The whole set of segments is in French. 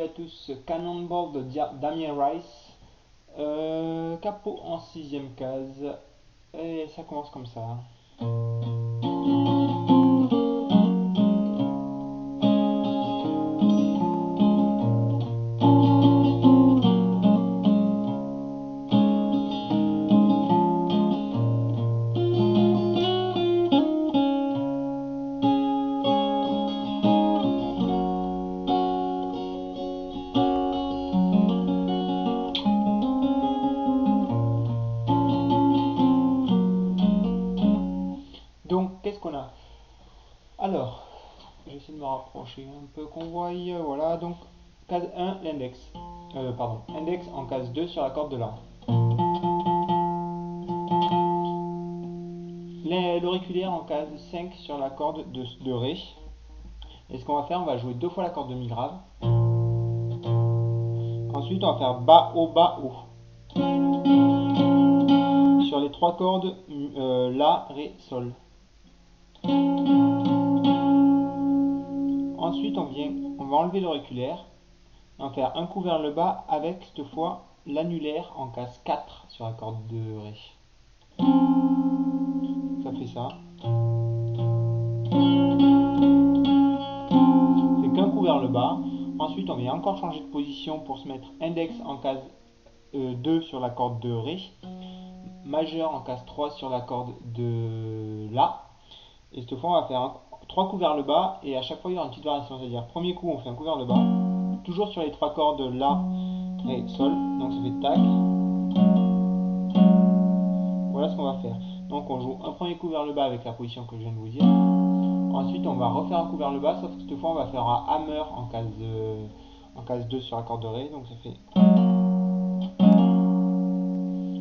à tous, Cannonball de Damien Rice, capot en 6ème case, et ça commence comme ça. Donc, qu'est-ce qu'on a? Alors, j'essaie de me rapprocher un peu qu'on voie. Voilà, donc, case 1, l'index. Pardon, index en case 2 sur la corde de La. L'auriculaire en case 5 sur la corde de Ré. Et ce qu'on va faire, on va jouer deux fois la corde de Mi grave. Ensuite, on va faire Bas, Haut, Bas, Haut. Sur les trois cordes La, Ré, Sol. Ensuite, on va enlever l'auriculaire. On va faire un coup vers le bas avec cette fois l'annulaire en case 4 sur la corde de Ré. Ça fait ça. C'est qu'un coup vers le bas. Ensuite, on vient encore changer de position pour se mettre index en case 2 sur la corde de Ré, majeur en case 3 sur la corde de La. Et cette fois, on va faire 3 coups vers le bas et à chaque fois, il y aura une petite variation. C'est-à-dire, premier coup, on fait un coup vers le bas, toujours sur les trois cordes La, Ré, Sol. Donc ça fait tac. Voilà ce qu'on va faire. Donc on joue un premier coup vers le bas avec la position que je viens de vous dire. Ensuite on va refaire un coup vers le bas, sauf que cette fois on va faire un hammer en case 2 sur la corde de Ré. Donc ça fait.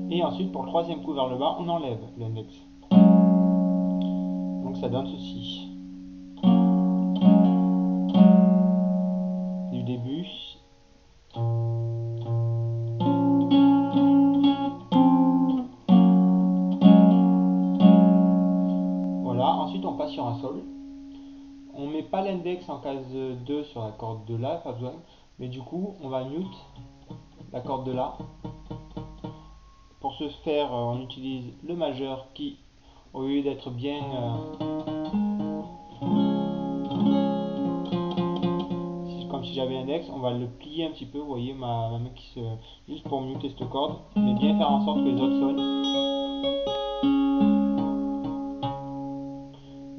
Et ensuite pour le troisième coup vers le bas, on enlève l'index. Donc ça donne ceci. Du début. Voilà, ensuite on passe sur un sol. On met pas l'index en case 2 sur la corde de La, pas besoin. Mais du coup, on va mute la corde de La. Pour ce faire, on utilise le majeur qui, au lieu d'être bien comme si j'avais l'index, on va le plier un petit peu. Vous voyez ma main qui se. Juste pour muter cette corde, mais bien faire en sorte que les autres sonnent.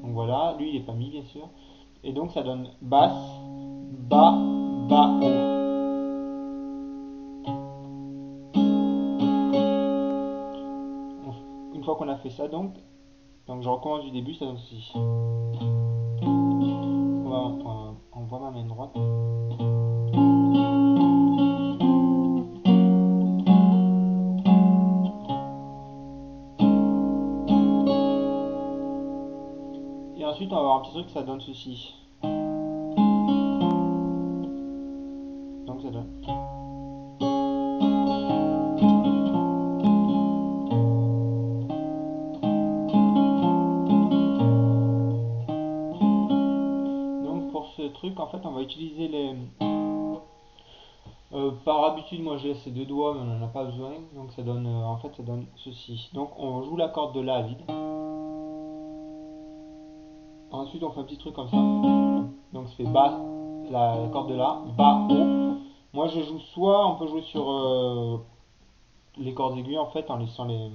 Donc voilà, lui il est pas mis bien sûr. Et donc ça donne basse, bas, bas, haut. Une fois qu'on a fait ça, donc je recommence du début, ça donne ceci. On voit ma main droite. Et ensuite on va avoir un petit truc, ça donne ceci. Donc ça donne. Donc pour ce truc, en fait, on va utiliser les. Par habitude, moi je laisse les deux doigts, mais on n'en a pas besoin. Donc ça donne, en fait, ça donne ceci. Donc on joue la corde de La à vide. Ensuite, on fait un petit truc comme ça. Donc ça fait bas, la corde de La, bas, haut. Moi je joue soit, on peut jouer sur les cordes aiguës en fait en laissant les.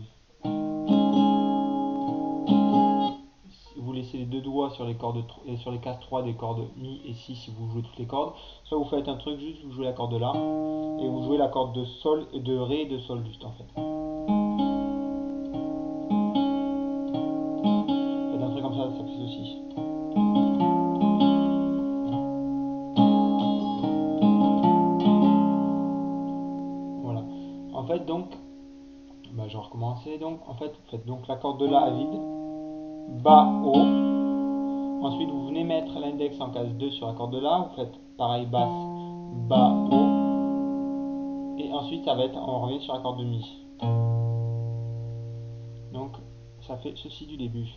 Vous laissez les deux doigts sur les cordes sur les cases 3 des cordes Mi et Si si vous jouez toutes les cordes. Soit vous faites un truc juste, vous jouez la corde de La et vous jouez la corde de Sol, de Ré et de Sol juste en fait. Faites un truc comme ça fait ceci. Voilà. En fait donc, je vais recommencer donc. En fait, vous faites donc la corde de La à vide, bas, haut. Ensuite, vous venez mettre l'index en case 2 sur la corde de La. Vous faites pareil, basse, bas, haut. Et ensuite, ça va être, on revient sur la corde de Mi. Donc, ça fait ceci du début.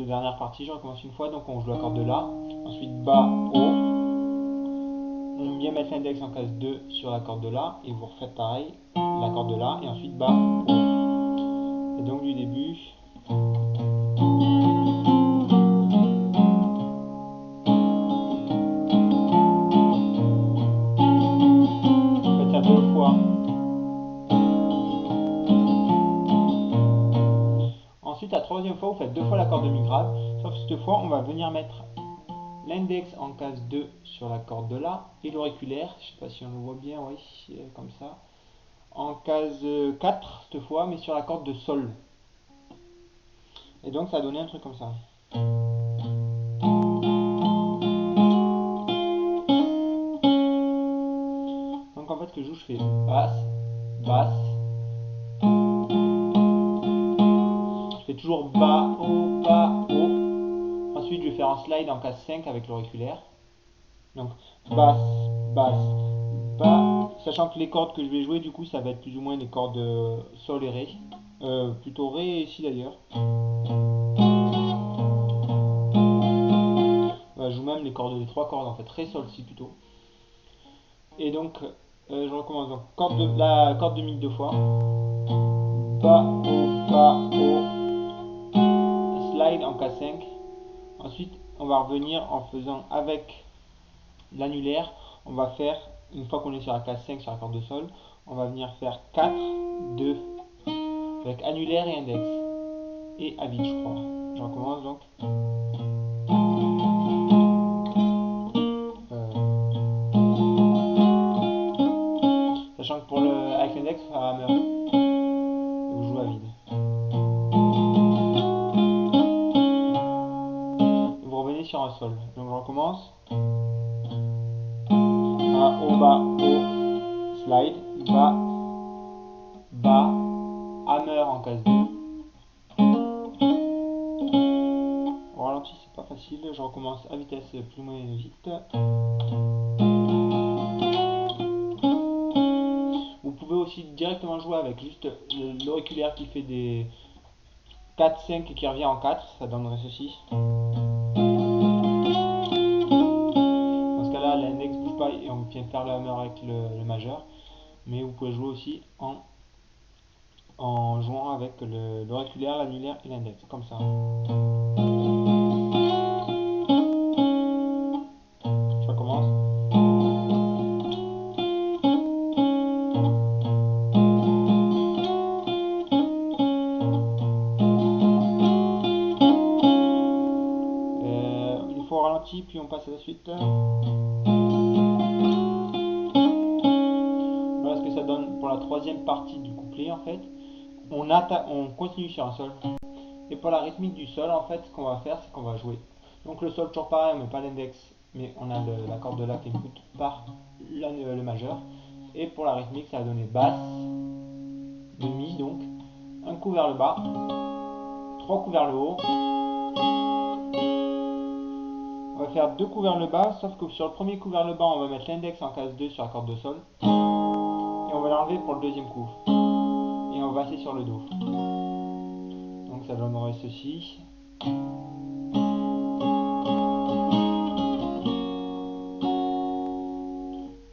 cette dernière partie, je recommence une fois, donc on joue la corde de La, ensuite Bas, Haut, on vient mettre l'index en case 2 sur la corde de La, et vous refaites pareil, la corde de La, et ensuite Bas, Haut. Et donc du début, faites ça 2 fois. Ensuite, la troisième fois, vous faites 2 fois la corde de Mi grave, sauf que cette fois, on va venir mettre l'index en case 2 sur la corde de La et l'auriculaire, je sais pas si on le voit bien, oui, comme ça, en case 4 cette fois, mais sur la corde de Sol. Et donc ça a donné un truc comme ça. Donc en fait, ce que je joue, je fais basse, basse. Je fais toujours bas, haut, bas, haut. Ensuite, je vais faire un slide en case 5 avec l'auriculaire. Donc basse, basse, bas. Sachant que les cordes que je vais jouer, du coup, ça va être plus ou moins les cordes Sol et Ré. Plutôt Ré ici d'ailleurs. Je joue même les 3 cordes en fait, Ré, Sol, Si plutôt. Et donc, je recommence. Donc, la corde de Mi 2 fois. Bas, haut, slide en K5. Ensuite, on va revenir en faisant avec l'annulaire. On va faire, une fois qu'on est sur la K5 sur la corde de Sol, on va venir faire 4, 2, avec annulaire et index. Et à vide, je crois. Je recommence donc. Sachant que avec l'index, ça va hammer. Vous jouez à vide. Et vous revenez sur un Sol. Donc je recommence. Bas, haut, slide, bas, bas, hammer en case 2. Au ralenti, c'est pas facile. Je recommence à vitesse plus ou moins vite. Vous pouvez aussi directement jouer avec juste l'auriculaire qui fait des 4, 5 et qui revient en 4, ça donnerait ceci. Dans ce cas-là, l'index bouge pas et on vient faire le hammer avec le majeur. Mais vous pouvez jouer aussi en jouant avec l'auriculaire, l'annulaire et l'index, comme ça. Je recommence. Une fois au ralenti, puis on passe à la suite. Voilà ce que ça donne pour la troisième partie du couplet en fait. On continue sur un Sol. Et pour la rythmique du Sol, en fait, ce qu'on va faire, c'est qu'on va jouer. Donc le Sol, toujours pareil, on met pas l'index, mais on a la corde de La qui est input par le majeur. Et pour la rythmique, ça va donner basse, de Mi donc, un coup vers le bas, 3 coups vers le haut. On va faire 2 coups vers le bas, sauf que sur le premier coup vers le bas, on va mettre l'index en case 2 sur la corde de Sol. Et on va l'enlever pour le deuxième coup. Et on va passer sur le Do. Donc ça donnerait ceci.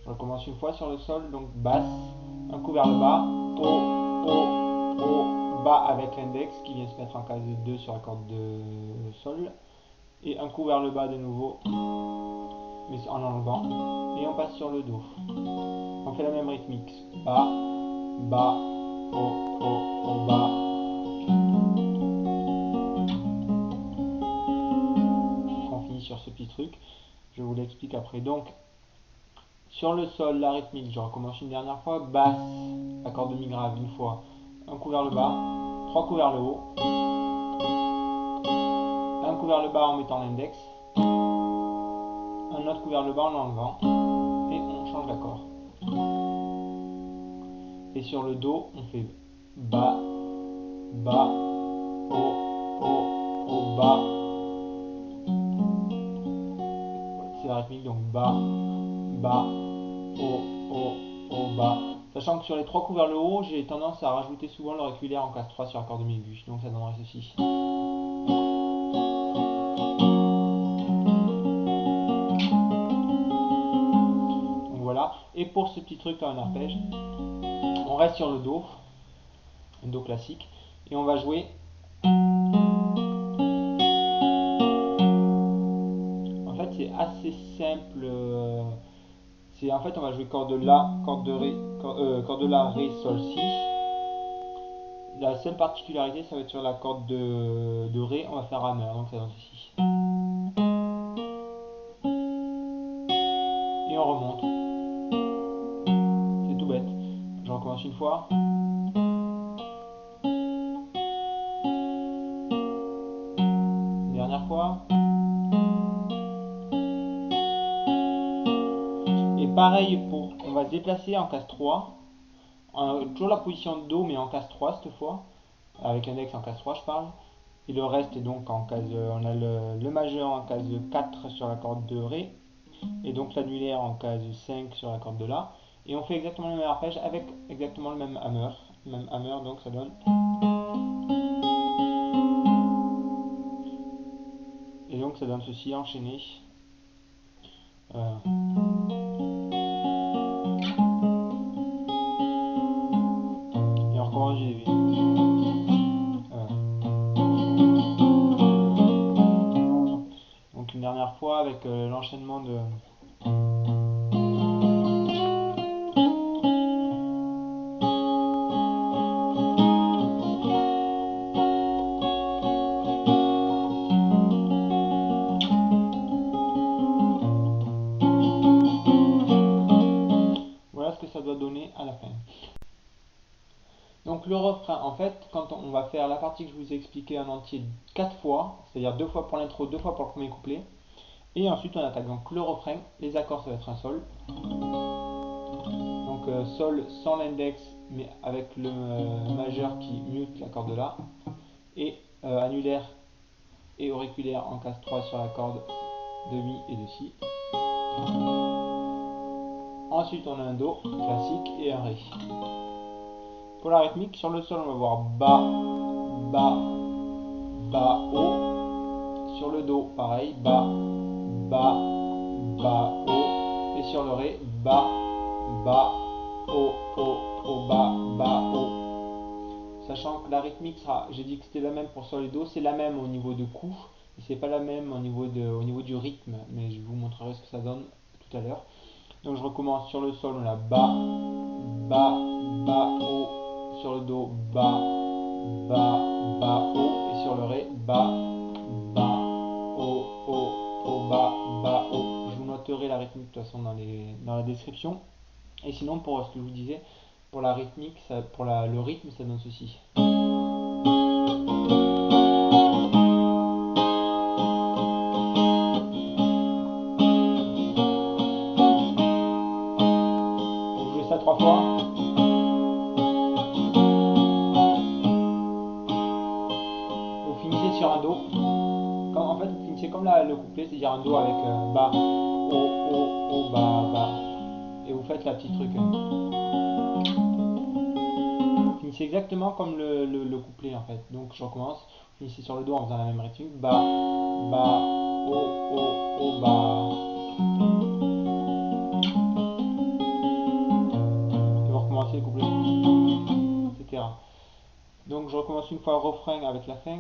Je recommence une fois sur le Sol, donc basse, un coup vers le bas, haut, bas avec l'index qui vient se mettre en case 2 sur la corde de Sol. Et un coup vers le bas de nouveau, mais en enlevant. Et on passe sur le Do. On fait la même rythmique. Bas, bas, haut, bas. On finit sur ce petit truc. Je vous l'explique après. Donc, sur le Sol, la rythmique, je recommence une dernière fois. Basse, la corde de Mi grave une fois. Un coup vers le bas, 3 coups vers le haut. Un coup vers le bas en mettant l'index. Un autre coup vers le bas en l'enlevant. Et on change d'accord. Et sur le Do, on fait bas, bas, haut, bas. C'est la rythmique, donc bas, bas, haut, bas. Sachant que sur les 3 coups vers le haut, j'ai tendance à rajouter souvent l'auriculaire en case 3 sur la corde de Mi bûche. Donc ça donnerait ceci. Et pour ce petit truc là en arpège, on reste sur le Do, un Do classique, et on va jouer. En fait c'est assez simple. En fait on va jouer corde La, corde de Ré, corde La, Ré, Sol, Si. La seule particularité ça va être sur la corde de Ré, on va faire hammer, donc ça donne ceci. Et on remonte. C'est tout bête. Je recommence une fois. Une dernière fois. Et pareil pour, on va se déplacer en case 3. Toujours la position de Do mais en case 3 cette fois. Avec index en case 3 je parle. Et le reste est donc en case, on a le majeur en case 4 sur la corde de Ré. Et donc l'annulaire en case 5 sur la corde de La. Et on fait exactement le même arpège avec exactement le même hammer. Donc ça donne. Et donc ça donne ceci enchaîné. Et on recommence du début. Donc une dernière fois avec l'enchaînement de. Voilà ce que ça doit donner à la fin. Donc le refrain, en fait, quand on va faire la partie que je vous ai expliqué en entier 4 fois, c'est-à-dire 2 fois pour l'intro, 2 fois pour le premier couplet, et ensuite on attaque. Donc le refrain, les accords ça va être un sol. Donc sol sans l'index, mais avec le majeur qui mute la corde de La, et annulaire et auriculaire en case 3 sur la corde de Mi et de Si. Ensuite on a un Do classique et un Ré. Pour la rythmique, sur le sol on va voir Ba, Ba, Ba, O. Sur le Do, pareil, Ba, Ba, Ba, O. Et sur le Ré, Ba, Ba, O, O, O, Ba, Ba, O. Sachant que la rythmique sera, j'ai dit que c'était la même pour Sol et Do, c'est la même au niveau de coup, et c'est pas la même au niveau du rythme, mais je vous montrerai ce que ça donne tout à l'heure. Donc je recommence sur le sol, on a Ba, Ba, Ba, O. Sur le Do, Ba, Ba, Ba, O. Et sur le Ré, Ba, Ba, O, O, O, Ba, Ba, O. Je vous noterai la rythmique de toute façon dans la description. Et sinon, pour ce que je vous disais, pour la rythmique, le rythme, ça donne ceci. Vous jouez ça 3 fois. Vous finissez sur un Do. En fait, vous finissez comme le couplet, c'est-à-dire un Do avec Ba, O, O, O, Ba, Ba. Et vous faites la petite truc. Vous finissez exactement comme le couplet en fait. Donc je recommence. Vous finissez sur le Do en faisant la même rythmique. Ba, Ba, O, O, O, Ba. Et vous recommencez le couplet, etc. Donc je recommence une fois le refrain avec la fin.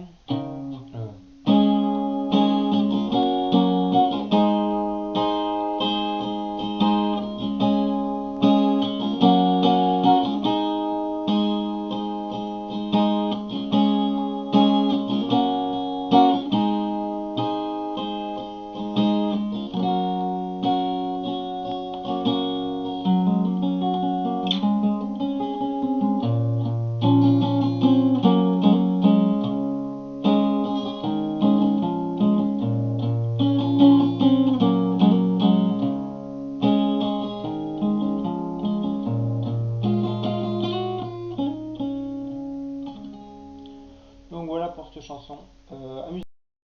Donc voilà pour cette chanson.